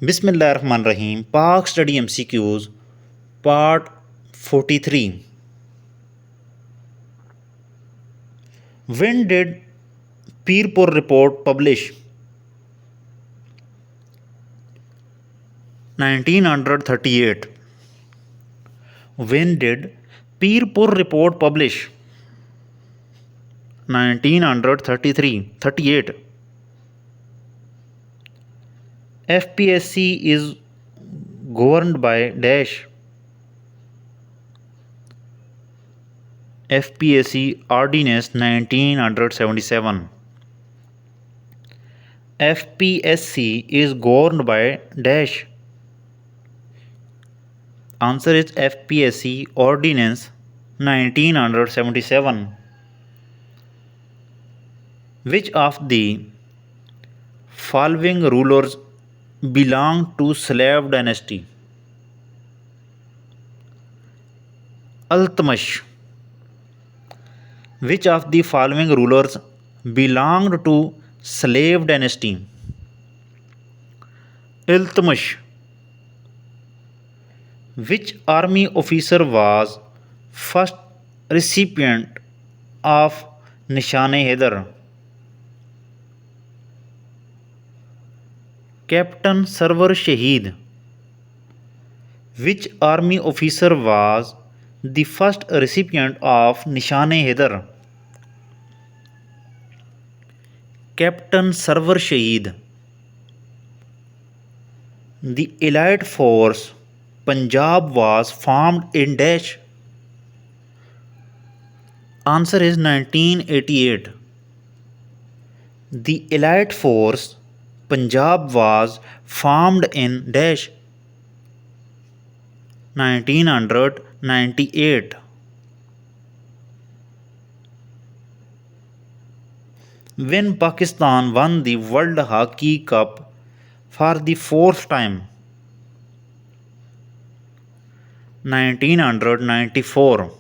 Bismillahirrahmanirrahim. Park Study MCQs Part 43. When did Pirpur report publish? 1938. When did Pirpur report publish? 1938. FPSC is governed by dash. FPSC Ordinance 1977. FPSC is governed by dash. Answer is FPSC Ordinance 1977. Which of the following rulers belong to slave dynasty? Iltutmish. Which of the following rulers belonged to slave dynasty? Iltutmish. Which army officer was first recipient of Nishan-e-Haider? Captain Sarwar Shahid. Which army officer was the first recipient of Nishan-e-Haider? Captain Sarwar Shahid. The Elite Force Punjab was formed in dash. Answer is 1988. The Elite Force Punjab was formed in dash. 1998. When Pakistan won the World Hockey Cup for the fourth time? 1994.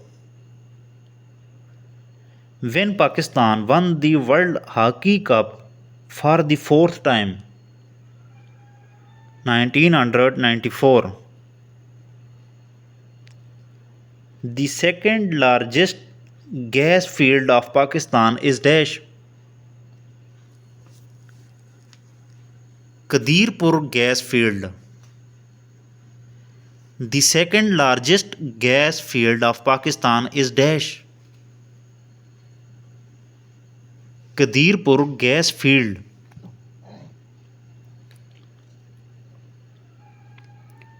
When Pakistan won the World Hockey Cup for the fourth time? 1994. The second largest gas field of Pakistan is dash. Qadirpur gas field. The second largest gas field of Pakistan is dash. Qadirpur gas field.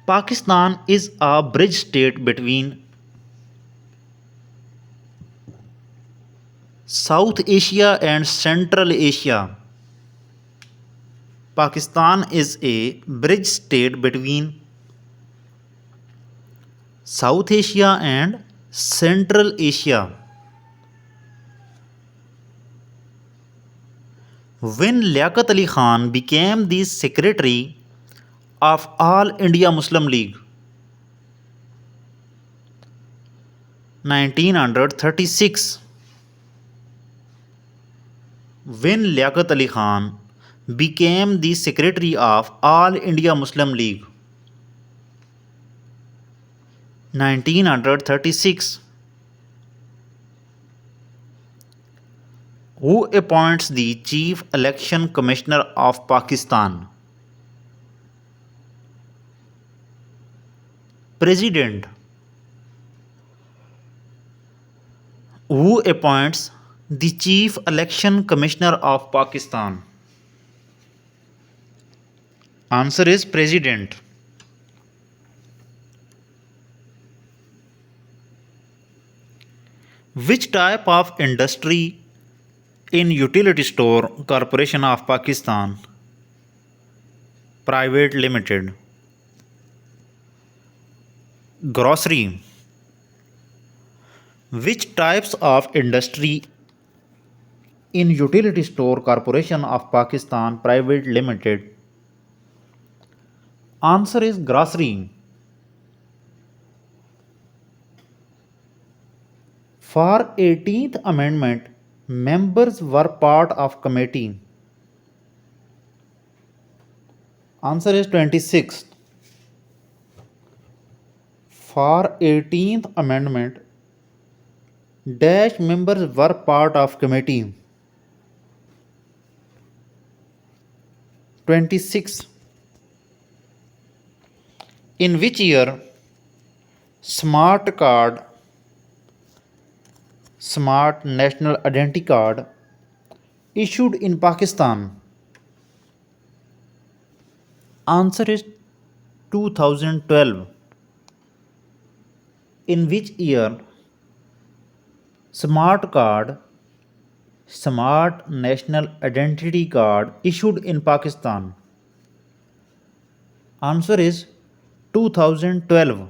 Pakistan is a bridge state between South Asia and Central Asia. Pakistan is a bridge state between South Asia and Central Asia. When Liaquat Ali Khan became the secretary of All India Muslim League? 1936. When Liaquat Ali Khan became the secretary of All India Muslim League? 1936. Who appoints the Chief Election Commissioner of Pakistan? President. Who appoints the Chief Election Commissioner of Pakistan? Answer is President. Which type of industry in Utility Store Corporation of Pakistan Private Limited? Grocery. Which types of industry in Utility Store Corporation of Pakistan Private Limited? Answer is grocery. For 18th Amendment, members were part of committee. Answer is 26th. For 18th Amendment, dash members were part of committee. 26. In which year Smart Card, Smart National Identity Card, issued in Pakistan? Answer is 2012. In which year Smart Card, Smart National Identity Card, issued in Pakistan? Answer is 2012.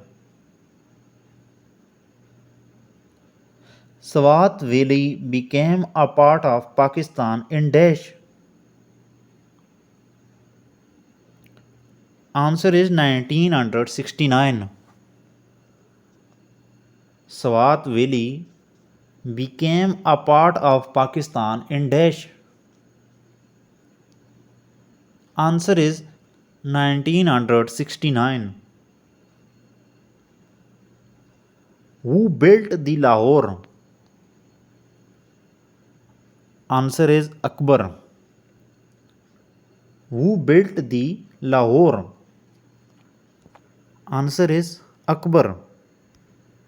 Swat Valley became a part of Pakistan in dash. Answer is 1969. Swat Valley became a part of Pakistan in dash. Answer is 1969. Who built the Lahore? Answer is Akbar. Who built the Lahore? Answer is Akbar.